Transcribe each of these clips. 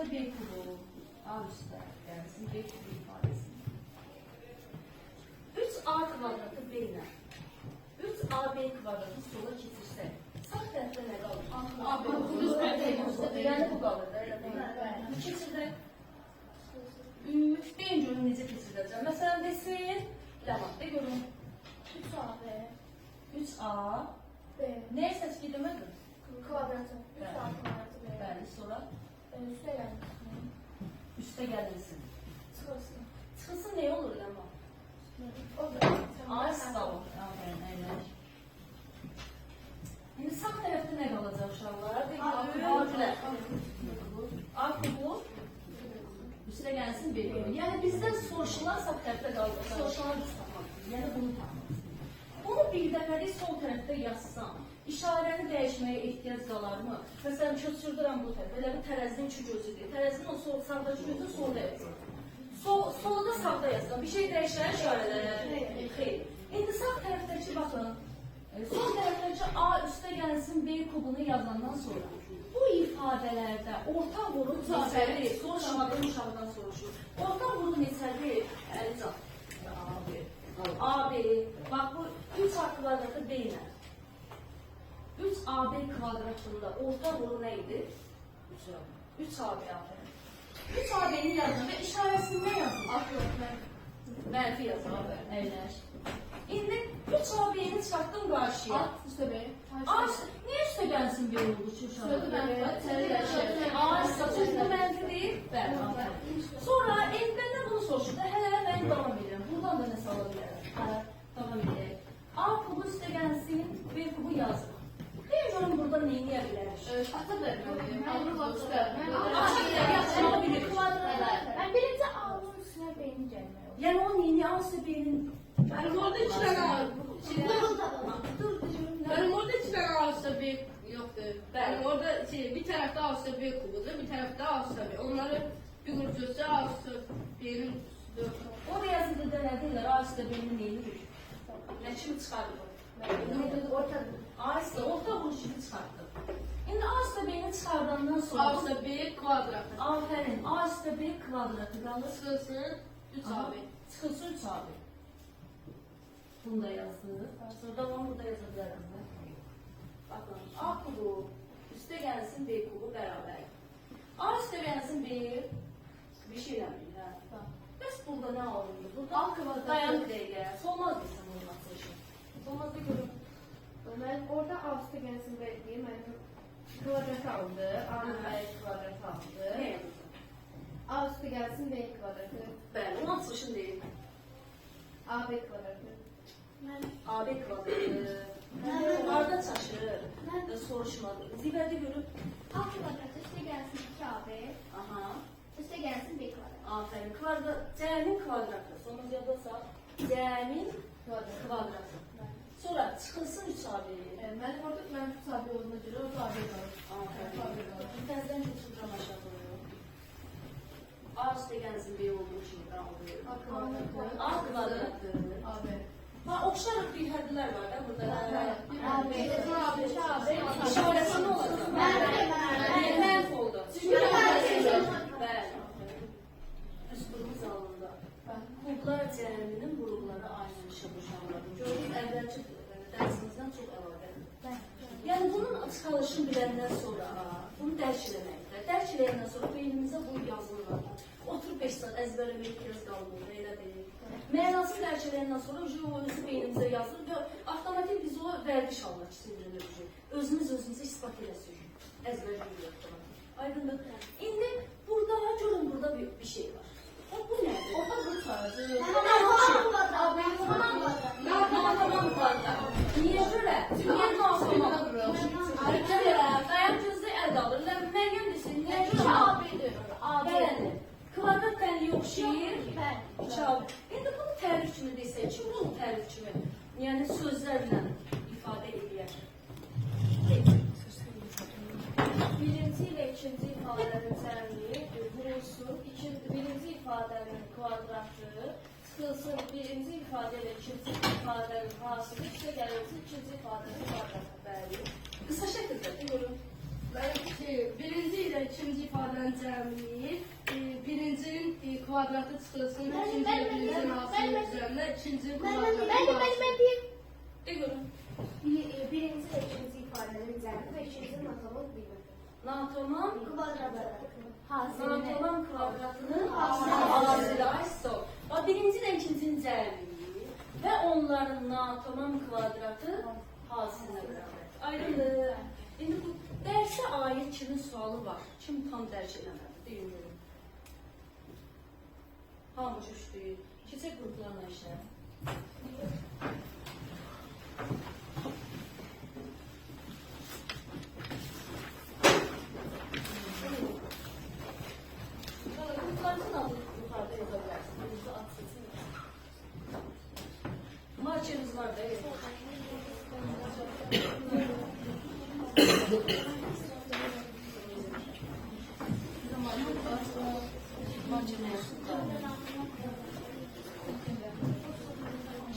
üstə B kubu. A üstə gəlsin B kubu ifadəsi. 3A kvadratı B ilə 3AB kvadratı sola keçirsək, sağ tərəfdə nə qalır? A kubu düz tərəfdə. Yəni bu qalır da, elə deyil. Keçirdək. Deyin görün necə keçirdəcəm. Məsələn desin, Ləman, de görün. 3AB 3A B nəyə səski deməkdir? kvadratı. 3A kvadratı B. Bəli, sonra Üstə gəlsin. üstə gəlirsin. Çıxılsın. Çıxılsın nə olur Ləman? O da. A sağ ol. Aferin, əyləş. İndi sağ tərəfdə nə qalacaq uşaqlar? A kubu üstə gəlsin B kubu. Yəni bizdən soruşulan sağ tərəfdə qalacaq. Soruşulan biz tapmalıyıq. Yəni bunu tapmalıyıq. Bunu bir dəfəlik sol tərəfdə yazsam, işarəni dəyişməyə ehtiyac qalarmı? Məsələn, köçürdürəm bu tərəfə. Elə bir tərəzinin iki gözüdür. Tərəzinin o sol, sağdakı gözü solda yazılır. Solda sağda yazılır. Bir şey dəyişən işarələr. Xeyr. İndi sağ tərəfdəki baxın. Sol tərəfdəki A üstə gəlsin B kubunu yazandan sonra bu ifadələrdə orta vurun neçədir? Soruşmadım uşaqdan soruşur. Orta vurun neçədir? Əlican. AB. Bax bu 3A kvadratı B ilə 3AB kvadratında orta vuru nə idi? 3AB aferin. 3AB'ni yazın və işarəsində yazın. Mənfi yazın. Aferin. Əyləş. İndi 3AB'ni çıxartdım qarşıya. Üstə B. Niyə üstə gəlsin B oldu ki uşaqlar? A Üstə mənfi deyil. Bəli, aferin. Sonra məndən bunu soruşdu. Hələ mən davam edirəm. Buradan da nə sala bilərəm? Davam edək. A kubu üstə gəlsin, B kubu yazın. Deyim görüm burada neyi yə bilərik? Ata verməliyim. Alır vaxtı. Yaxşı bilir. Mən birinci A-nın üstünə B-ni gəlmək olur. Yəni o neyi A üstə B-nin... Benim orada iki tane var. Dur, Benim orada iki tane ağustos bir yoktu. Benim orada bir tarafta ağustos bir kubudu, bir tarafta ağustos bir. Onları bir grup ağustos birin o yazıda denədilər, A üstə B-nin neyini nə kimi çıxardır? A üstə, orta vuruşunu çıxartdı. İndi A üstə B-ni çıxardandan sonra... ağustos bir kvadratı. Aferin, A üstə B kvadratı qalır. Çıxılsın 3 abi. Çıxılsın 3 abi. Bunu da yazdı. Sonra devamı burada yaza bilərəm. Baxın, A kubu üstə gəlsin B kubu bərabər. A üstə gəlsin B bir şey eləmir. Bəs burada nə alınır? Burada A kvadratı. Dayan bir dəqiqə. Solmaz desən olması için. Solmaz da görüm. Mən orada A üstə gəlsin B deyim. Mənim kvadratı aldı. A-nın B kvadratı aldı. Nə yazılır? A üstə gəlsin B kvadratı. Bəli, onun açılışını deyil. A B kvadratı. AB kvadratı. Harada çaşır? Soruşmadı. Zibədə görüb. A kvadratı üstə gəlsin 2AB. Aha. Üstə gəlsin B kvadratı. Aferin. Kvadrat, C'nin kvadratı. Sonra yada sağ. C'nin kvadratı. Sonra çıxılsın 3 AB'yi. Mənim orada mən 3 AB olduğuna görə orada AB qalır. Aferin. Təzdən götürürəm aşağı doğru. A üstə gəlsin B olduğu kimi qaldı. A kvadratı. A kvadratı. AB. Ha, oxşarıq bir hədlər var da burada. AB. İşarəsi nə olacaq? Mənf oldu. Bəli. Üst qurumuz alında. Kublar cəminin qurumları aynı şabuşanlardır. Gördük, əvvəlki dərsimizdən çox əlaqədir. Yəni, bunun çıxalışını biləndən sonra bunu dərk eləməkdir. Dərk eləyəndən sonra beynimizə bu yazılır. Oturub 5 saat əzbərləmək biraz qalmır, elə deyil. Mənası dərk eləyəndən sonra o özü beynimizə yazılır və avtomatik biz o vərdiş almaq istəyirik. Özümüzü ispat eləsək. Əzbərləmək. Aydındır. İndi burada, görün burada bir şey var. Bu nədir? Orada bunu çağırır. Tamam kvadrat. Niyə görə? Niyə tamam? Dayan gözlə əldə alır. Məryəm desin, niyə görə? AB-dir. Bəli. Kvadrat tənliyə oxşayır. 3 AB. İndi bunu tərif kimi desək, kim bunu tərif kimi? Yəni sözlərlə ifadə edir. Birinci ilə ikinci ifadənin cəmliyi vurulsun. Birinci ifadənin kvadratı çıxılsın. Birinci ifadə ilə ikinci ifadənin hasılı üstə gəlirsin. İkinci ifadənin kvadratı. Bəli. Qısa şəkildə görün. Birinci ile ikinci ifadənin cəmliyi. Birincinin kvadratı çıxılsın, ikincinin birincinin asının üzərində, ikincinin kvadratı qalsın. De görün. Birinci ve ikinci ifadelerin cəmi ve ikincinin atomun qiyməti. Natomam Kvadratı. Natomam kvadratının hasili. Ay stop. Birinci ile ikincinin cəmliyi ve onların natomam kvadratı hasiline beraber. Aydındır. Şimdi bu dərsə aid kimin sualı var? Kim tam dərk eləmədi? Deyin görün. Hamı düşdü. Keçək qruplarla işlə. Qrupların adı yuxarıda yaza bilərsiniz. Birisi ad seçin. Marçemiz var da.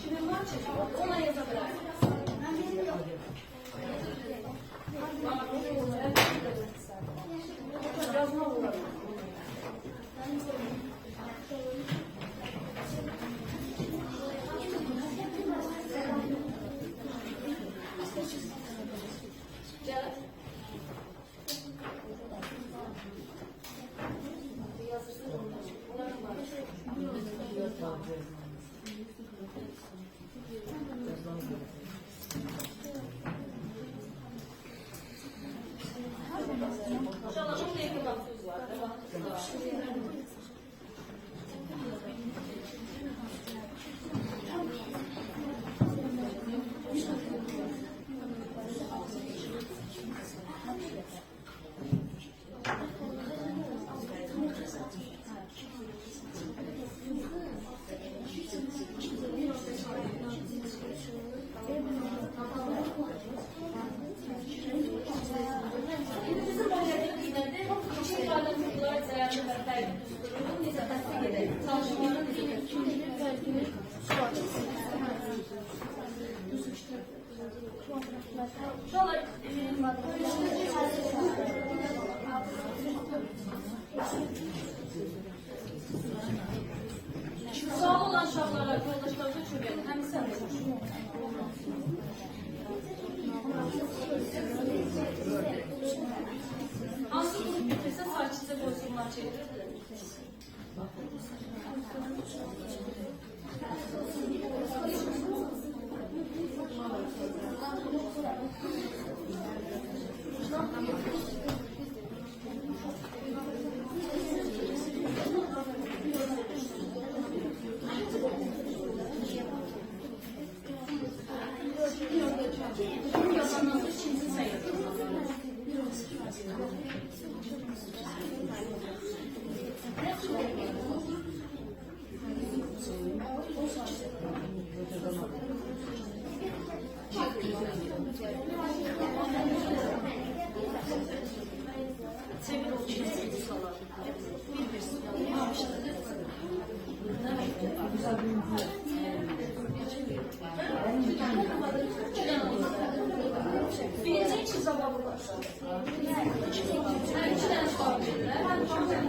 Şimdi marçemiz var. Ona yazabilirsiniz. Yazma olur. Gel. İnşallah çok yakın lafız var. Sağ olan şahlara, yoldaşlarına çöbelim. Hem sen de. Hangi grup bitirse saçıza bozulma çevirir. Çevir o çizgiyi salar. Birinci için zababı var. Her iki tane sual verirler. Her bir tane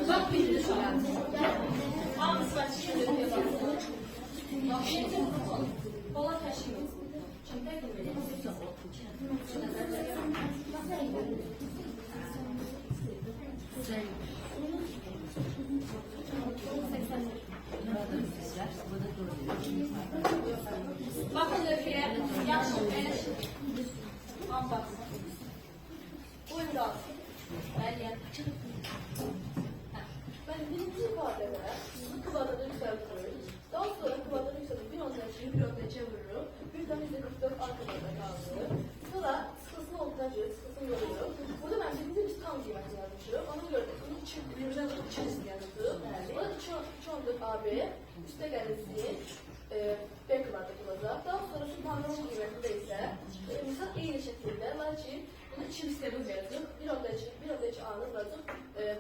Bak bir şu an. Ağız var, şimdi bak. Pola taşıyor. Bakın öpüye. Yaxşı, əyləş. Al bax. Buyurun al. Meryem. Ben birinci ifadede hızlı kıvadada yükseltiyoruz. Daha sonra kıvadada yükseltip bir ölçeği bir ölçeğe vururum. Birden %44 arkada kaldı. Sonra sıkısını oltacı, sıkısını yoruyor. Burada ben birinci bir tam kıymet yazmışım. Ona göre de bunu birbirine içerisinde 4 AB, üstə gəlirsin, B kvadrat olacaq. Daha sonra şu tanımın qüvvətində isə, misal eyni şəkildə, lakin bunu 2 sistemimiz yazıq. 1.2 A-nı vuracaq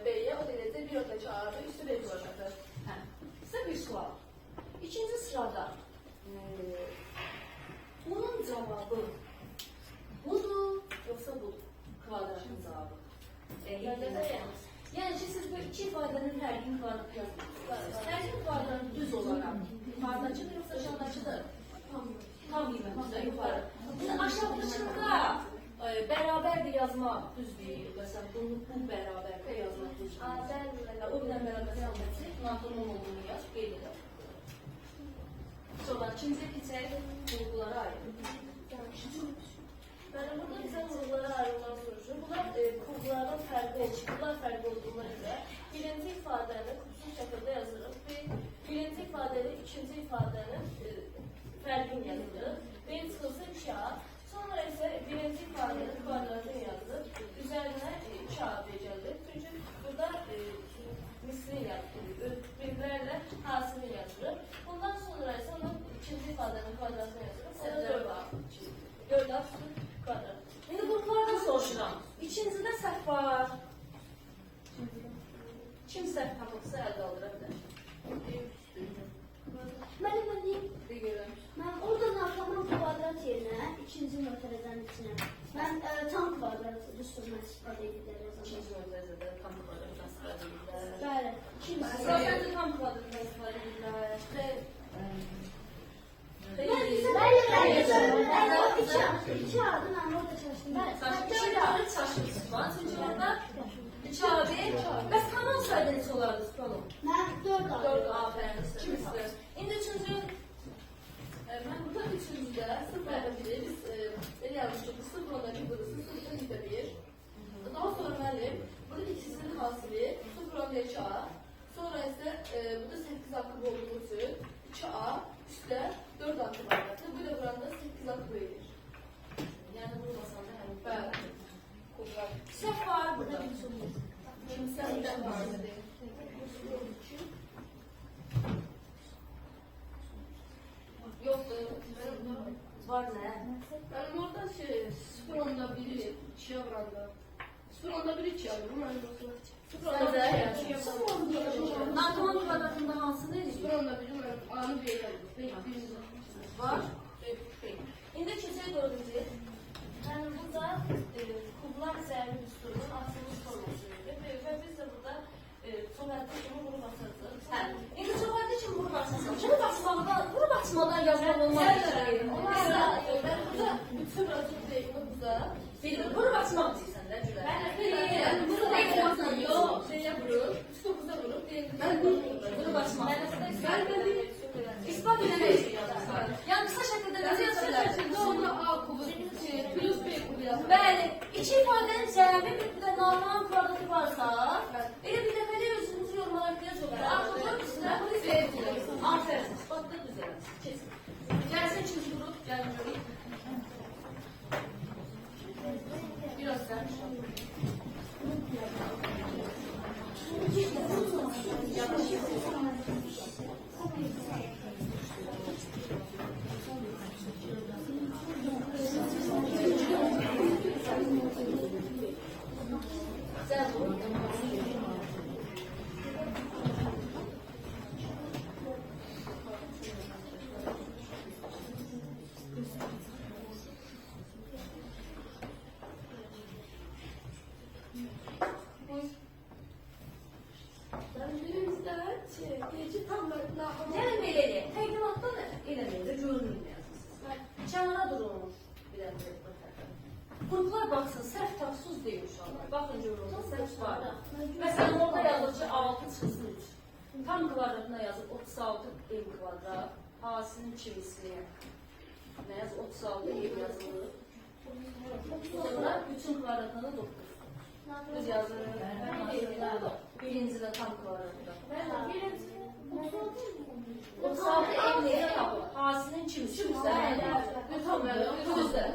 B-yə, o da eləcək 1.2 A-da üstü B kvadratı. Hə. Sizə bir sual. İkinci sırada bunun cavabı budur, yoxsa budur? Kvadratın cavabı. Yəni ki, siz bu iki ifadənin fərqini kvadrat yazmışsınız. Fərqin kvadratı düz olaraq yuxarıdakıdır, yoxsa aşağıdakıdır? Tam qiymətində yuxarı. Şimdi aşağıdakında bərabərdir yazmaq düzdür. Məsələn, bu bərabərdir yazmaq düzdür. O birdən bərabər yazması, natonun olduğunu yaz, qeyd edək. Sonra ikinci keçək vurgulara ayrı. Yəni burada bizə vurgulara ayrılmalı soruşur. Bunlar kubların fərqi olur. Bunlar fərqi olduğuna görə birinci ifadəni kubsuz şəkildə yazırıq. Birinci ifadəni, ikinci ifadənin fərqini yazırıq. B çıxılsa 2A. Sonra isə birinci ifadənin kvadratını yazırıq. Üzərinə 2AB gəlir. Çünki burada mislini yazırıq. Birlərlə hasını yazırıq. Bundan sonra isə onun ikinci ifadənin kvadratını yazırıq. Sonra 4A. 4A kvadrat. İndi bunlardan soruşuram. İkincidə səhv var. Kim səhv tapıbsa əl qaldıra bilər. Müəllim, Bir görəm. mən orada natamam kvadrat yerinə ikinci mötərizənin içinə mən tam kvadrat düsturuna istifadə edirlər yazılır. İkinci mötərizədə tam kvadratdan istifadə edirlər. Bəli, ikinci. Sadəcə tam kvadratdan istifadə edirlər. İki adı mən orada çalışdım. Şimdi çaşırsın. Çünki orada 2AB. Bəs tamam sayda neçə olardı tutalım? Mən 4 adı. 4 aferin. Kimisi? İndi üçüncü. Mən burada üçüncüdə 0.1'i biz belə yazmışıq. 0.1 burası 0.1. Daha sonra müəllim burada ikisinin hasili 0.2A. Sonra isə burada 8 haqqı olduğu üçün 2A üstə 4 haqqı var. Bu da buranda 8 haqqı verir. Yəni vurmasan da həmin. Bəli. Səhv var burada. Kimsədən var. Yoxdur. Var nə? Mənim orada 0.1'i 2'ye vuranda. 0.1'i 2'ye vururum. Natamam kvadratında hansı nedir? 0.1'i mən A'nı B'ye vururum. Var. İndi keçək dördüncü. Yəni burada kublar zərbi düsturunun açılmış formasıdır. Və biz də burada çox həddə kimi bunu basacağız. Hə. İndi çox həddə kimi bunu baxsasan. Bunu baxmadan yazmaq olmaz. Onlarla mən burada bütün rəzultlarını burada Bunu baxmaq deyirsən də Gülər. yəni bunu da yapmazsan yox, şeyə vurur, üstümüzə vurur. Mən bunu baxmaq. İspat eləmək istəyirəm. Yəni qısa şəkildə necə yazırlar? Sonra A kubu, plus B kubu yazılır. Bəli, iki ifadənin cəmi bir də natamam kvadratı varsa, elə bir dəfə də özünüzü yorumlara ehtiyac olur. Artıq üstünə bunu istəyəcəksiniz. Aferin, isbatda düzəlin. Kesin. Gəlsin ikinci qrup, gəlin görək. Biraz sən. Sen bu. Birinci tam nakama. Yəni belə eləyək. Təqdimatda da eləməyəcə görünməyəsiniz. Kənara durun. Bir dəfə. Qruplar baxsın, səhv tapsız deyil uşaqlar. Baxın görün, səhv var. Məsələn, orada yazır ki, 6 çıxsın 3. Tam kvadratına yazıb 36 ev kvadrat. Hasinin çivisli. Nə yazır? 36 ev yazılır. Sonra bütün kvadratına da 9. Düz yazır. Birinci də tam kvadratında. O sabit ev neyə tapılır? Hasinin çimisi. Düzdür.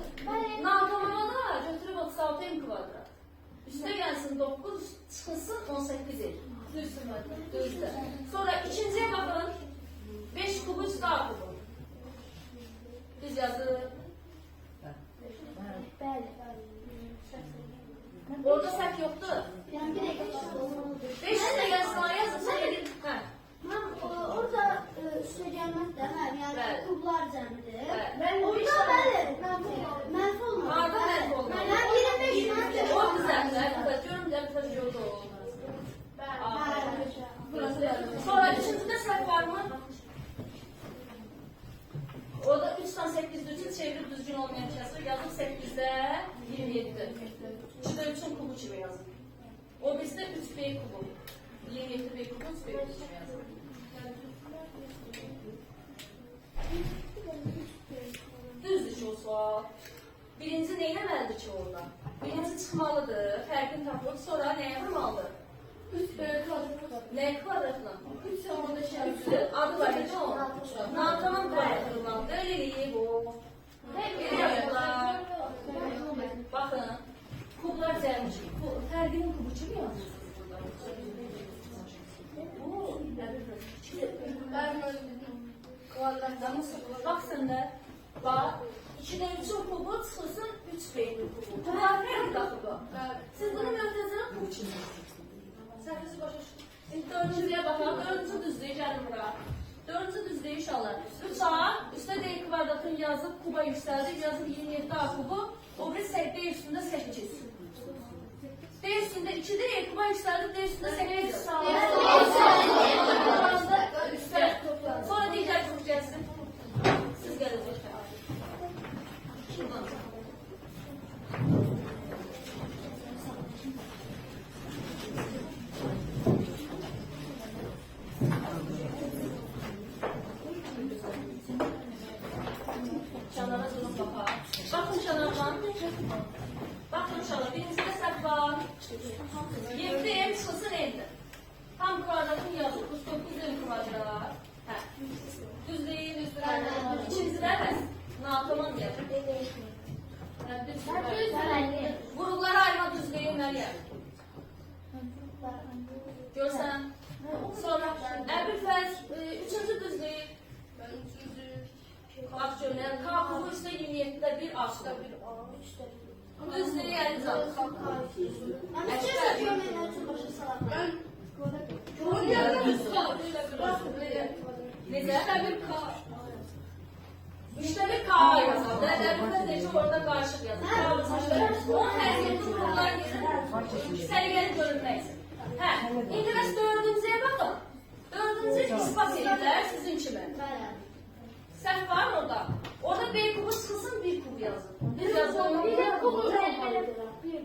Natamama da götürüb 36 m kvadrat. Üstə gəlsin 9, çıxılsın 18 ev. Düzdür. Sonra ikinciye bakın. 5 kubu üstü A kubu. Biz yazırıq. Bəli. Orada səhv yoxdur. Yəni bir dəqiqə olmalıdır. 5 üstə gəlsin yazırsa edin. Hə. Mən orada üstə gəlməkdə, yəni Bəli. kublar cəmidir. Bəli. Orada bəli, mənfi olmalı. Harda mənfi olmalı? Mən 25 mənfi O düzəltlər. Görüm də bir yoxdur. Sonra üçüncüdə səhv varmı? Orada 3'dan 8 düzgün çevirip düzgün olmayan kəsir yazıb 8'də 27'dir. 2'də 3'ün kubu kimi yazıb. O bizdə 3B kubu. 27B kubu 3B kubu kimi yazıb. Düzdür ki o sual. Birinci neyləməlidir ki orada? Birinci çıxmalıdır, fərqini tapıb, sonra nəyə vurmalıdır? 3 bölü kvadratı. Nə kvadratla? 3 zamanda şey Adı var necə o? Natamam kvadratından. Öyle eləyib o. Belə yapılar. Baxın, kublar cəmci. Fərqinin kubu kimi yazırsınız burada. Kvadratdan baxsın da. Bax, 2'də 3'ün kubu çıxırsın 3 beyni kubu. Kublar fərqi daxıdır. Siz bunu möhtəzələ kubu kimi yazırsınız. Səhviniz başa çıxın. Şimdi dördüncüye bakalım. Dördüncü düzlüğü gelin buraya. Dördüncü düzlüğü inşallah. 3A üstte D kvadratını yazıp kuba yükseldik. Yazıp 27 A kubu. O bir D üstünde 8. D üstünde 2 D kuba yükseldik. D üstünde 8. Sonra diğer grup gelsin. Siz gelecek. Şuradan. Şanlara durun bakalım. Bakın şanlardan. Bakın şanlar. Birincisinde səhv var. 7'ye çıxılsın 50. Tam kvadratın yazı. 49 el kvadrat. Hə. Düz değil, düzdür. İkincilər bəs natamam yazır. Vurulları ayırma düz değil, Məryəm. Görsən. Sonra Əbülfəz 3-cü düzlük. Bax görün, K kubu üstə 27'də bir açda bir düzlüğü əlizə alır. Mən istəyirsən görməyən üçün başa salam. Necə? Üçdə bir K yazalım. Əbülfəz necə orada qarışıq yazır. Onun həqiqəti vurullar gedir. Səliqəli görünmək üçün. Hə, indi bəs dördüncüyə baxın. Dördüncü ispat edirlər sizin kimi. Səhv var mı orada? Orada B kubu çıxılsın, bir kub yazın. Biz yazalım. Bir kubu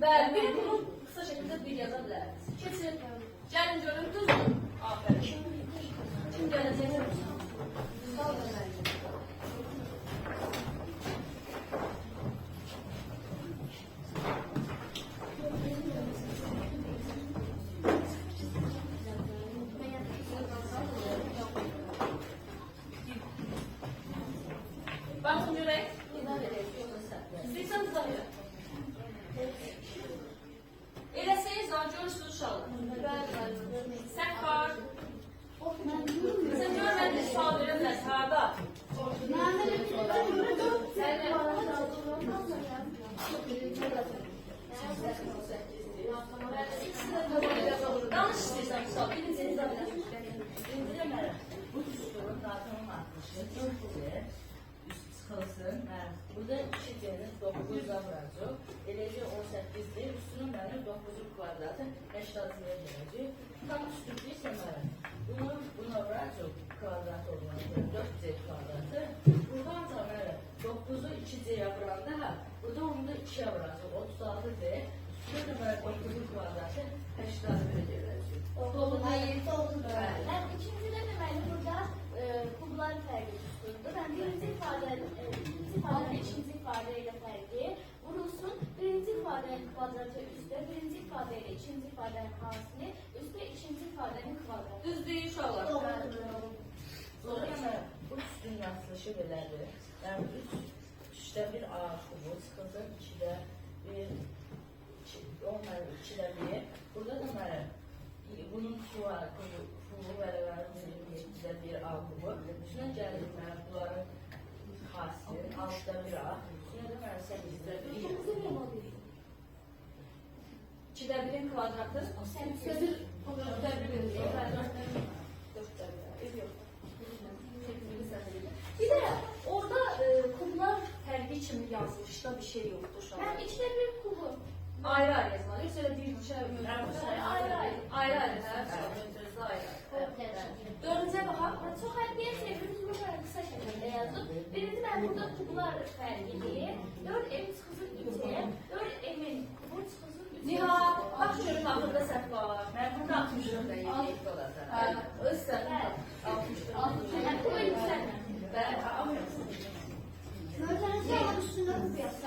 Bəli, bir kubu qısa şəkildə bir yaza bilərsiniz. Keçin. Gəlin görün, düzdür. Aferin. Kim gələcək? Bakın görək. İstəyirsən tutamıyor. Eləsəyiz daha görürsünüz uşaqlar. Səhv var. Sən görmədin sual verəmlər. Harada? Yanlış istəyirsən bu sual. Birinciniz də bilərsiniz. Birinci deməli, bu düsturun datamın artışı çıxılsın. Burada 2 C'nin 9'da vuracaq. Eləcə 18'dir. Üstünün mənim 9'un kvadratı 80'ye gələcək. Tam üstünlük isə mənim. Buna vuracaq kvadrat olmalı. 4C kvadratı. Buradan da mənim 9'u 2C'ye vuranda, burada onu da 2'ye vuracaq. 36D. Üstünün mənim 9'un kvadratı 80'ye gələcək. İkincide deməli burada kublar fərqi tutuldu. Ben birinci ifade ikinci ifade ile fərqi vurulsun. Birinci ifadenin kvadratı üstə, birinci ifade ile ikinci ifadenin hasili üstə, ikinci ifadenin kvadratı. Düz deyil uşaqlar. Sonra mən bu üstün yazılışı belədir. Yəni 3'də bir A kubu çıxılsın, 2'də bir, 2'də bir. Burada da mənim bunun var, pulu bərabər 7-də 1 A kubu. Üstünə gəlir mənə bunların xasi, 6-da 1 A. Üstünə də mənə 8-də 1 A. 2-də 1-in kvadratı 4-də 1-in kvadratı 4-də 1. Yox. Bir də orada kublar fərqi kimi yazılışda bir şey yoxdur uşaqlar. Ben içinde bir kubu. Ayrı-ayrı yazmalı. Yoxsa elə bir neçə Ayrı-ayrı. Ayrı-ayrı, hə? Sözdə ayrı-ayrı. Dördüncə baxaq. Çok haddiye sevdiğimiz bu kadar kısa şekilde yazdım. Birinci ben burada kubular fergili. 4 emin kızın içi. 4 emin kubu kızın içi. Nihat, bax görüm axırda səhv var. Mən burada 64-də 7 olacaq. Hə, öz səhvin var. 64. Yani kubu yükselme. Bəli, almıyorsun.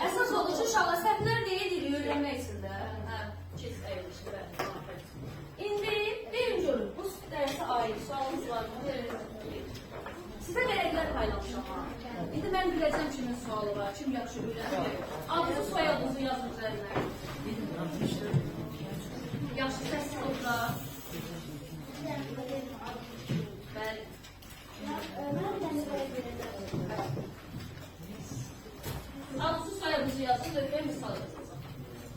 Əsas olur ki, uşaqlar səhvlər niyə edilir öyrənmək üçün də. Hə, keç əyilişi və İndi verin görün, bu dərsə aid sualınız var mı? Sizə vərəqlər paylaşmışam. İndi mən biləcəm kimin sualı var, kim yaxşı öyrənir. Adınızı, soyadınızı yazın üzərinə. Yaxşı səssiz oturaq. Bəli. Adınızı, soyadınızı yazın, lütfen misal yazacağım.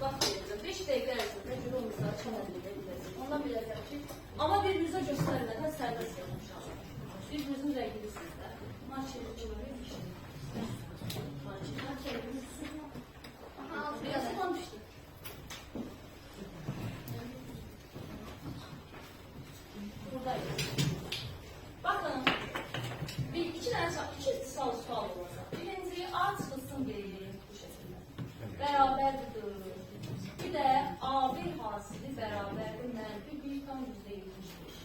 Bax verirəm, 5 dəqiqə ərzində cürümüzdə çənəliyə biləcək. Ondan biləcəm ki, amma bir-birinizə göstərmədən sərbəst yazmışam. Bir-birinizin rəngini sizdə. Marçeli görürmüş. Biraz tanışdı. Buradayız. Bakın, iki sual olacaq. Birinci, A çıxılsın deyilir bu şəkildə. Bərabərdir. Bir də A1 hasili bərabərdir mənfi 1,75.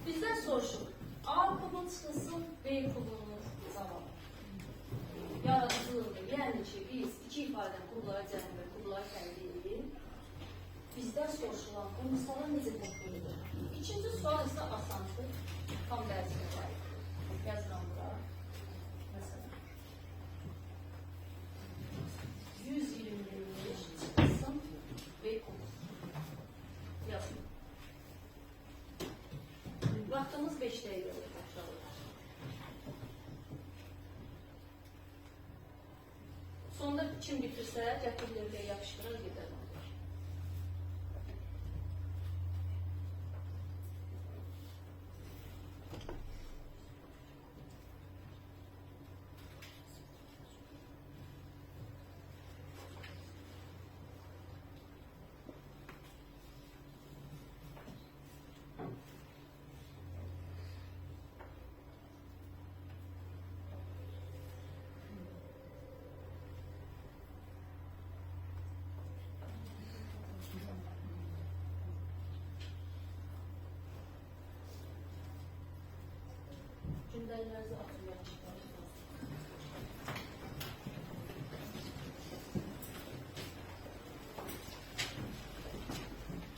Bizdən soruşur, A kubun çıxılsın, B kubunun cavabı. Yaradıcılıqdır. Yəni ki, biz iki ifadə kublara cəmi və kublara fərqli edilir. Bizdən soruşulan bu misala necə tətbiq edilir? İkinci sual isə asandır. Tam dərsinə var. Yazıram bura. Məsələn. 125 çıxılsın B kubu. Yazın. Vaxtımız 5 dəqiqə olur. Sonda kim bitirsə, gətirilirdə yapışdırır, gedər. Cümlelerinizi hatırlayın.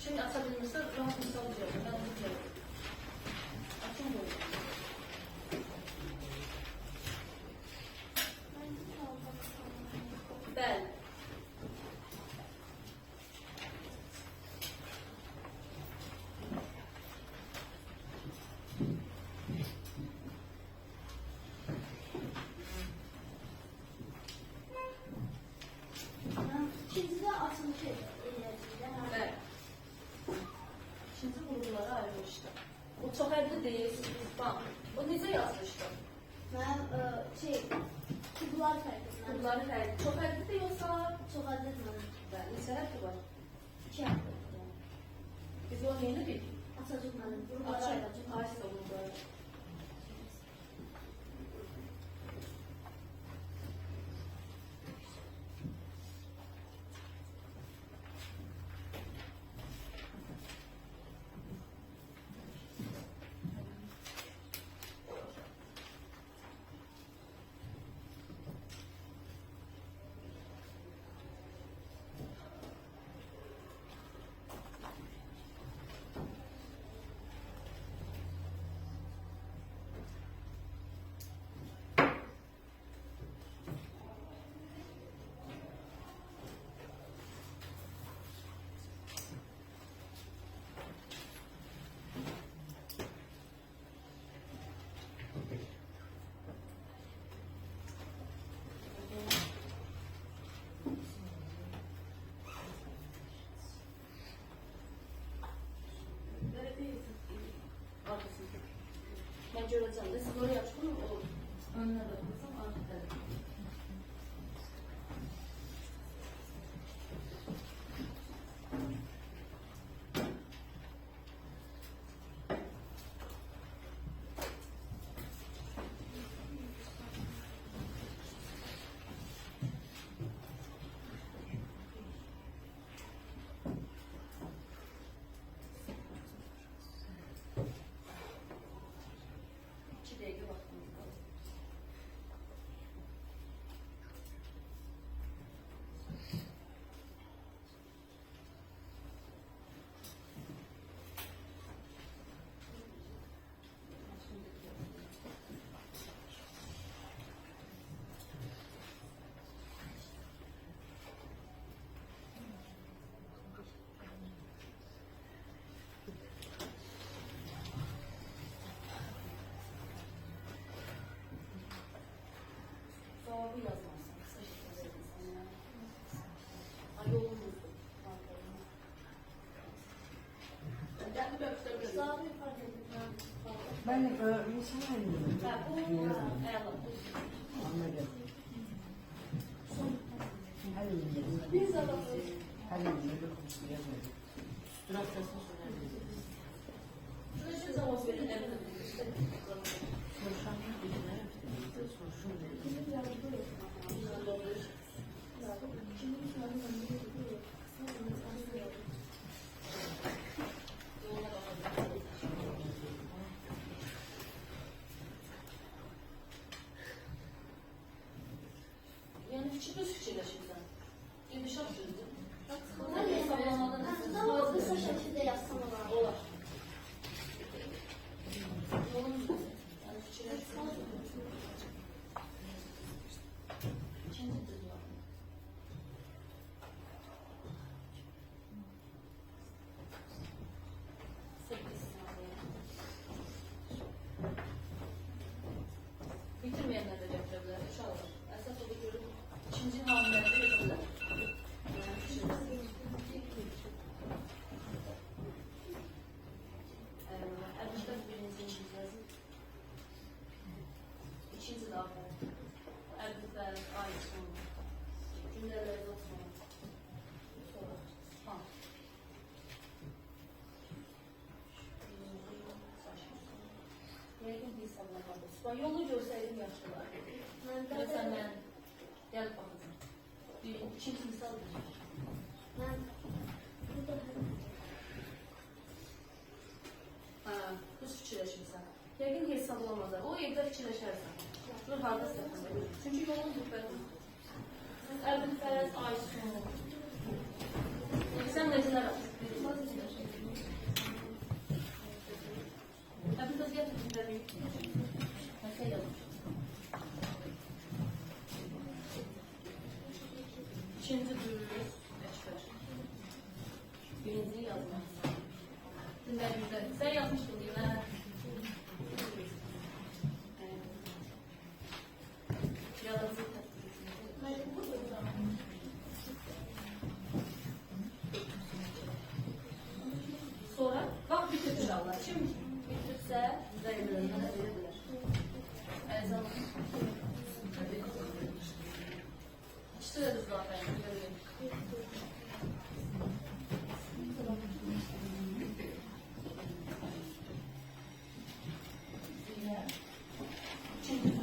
Şimdi asabilirse rahat misal diyorum. Ben onu diyorum. Açın böyle. Bəli. İkincide açılış edildi. Bəli. İkinci vurgulara ayrılmışdı. O çok ədli deyil, siz bak. O necə yazmışdı? Ben kubular fergili. Bunları fərqli. Çox ədlidir yoxsa? Çok adlı. Bəli. Neçə hərfi var? 2 hafta. Biz o neyini bildik? Atacak bana. Açın. Aysa vurguları. mən görəcəm də. Siz oraya çıxın, olur. Önüne bakırsam arka tarafı. İki dakika vaktimiz kaldı. Cevabı yazmazsan, kısa şekilde insanlara. Ay yolumuzdu. Gəl göstər. Zaten fark etmem. Ben de insan arıyorum. Ha, bu ayarlar. Anladım. Bir zaten Sürətsəsini sürərsiniz. Şurada cevap verin, evet. Soruşanlar bilgiler soruşun verin. Yani fikirsiz fikirleşirsen. Gidişat düzdür. Ben de hesaplamada kısa şekilde yazsam olar. Olar. Yolumuz düzdür. Yani fikirleşirsen. İkinci düz var. Sekiz saniye. Bitirmeyenler de yapabilirler. İnşallah. Esas o görüp ikinci hamlelerde yapabilirler. Yani fikirleşirsen. Ermişler birinci yazın. İkinci daha var. Ermişler aynı sonu. Cümleler yok sonu. Sonra. Ha. Yəqin bir sağlamadı. Sonra yolu görsəydim yaxşılar. Mesela mən gəl baxacağım. Bir, ikinci misal verir. Ben Ha, düz fikirləşmirsən. Yəqin hesablamada. O evdə fikirləşərsən. Dur, harda səfəndə. Çünki yolun zübbədir. Siz Əbül Fərəz Aysun. Sən necələr atıyorsun? Əbül Fərəz gətirdin də büyük. Məsələ yazmış. İkinci düz. Beşler. Birinciyi yazmalısın. Dinler güzel. Sen yazmıştın değil mi? Yalanızı sonra bak bitir inşallah. Şimdi bitirse zayıflarına verebilir. Her zaman. İşte öyle zaten. Görüyorum. Çünkü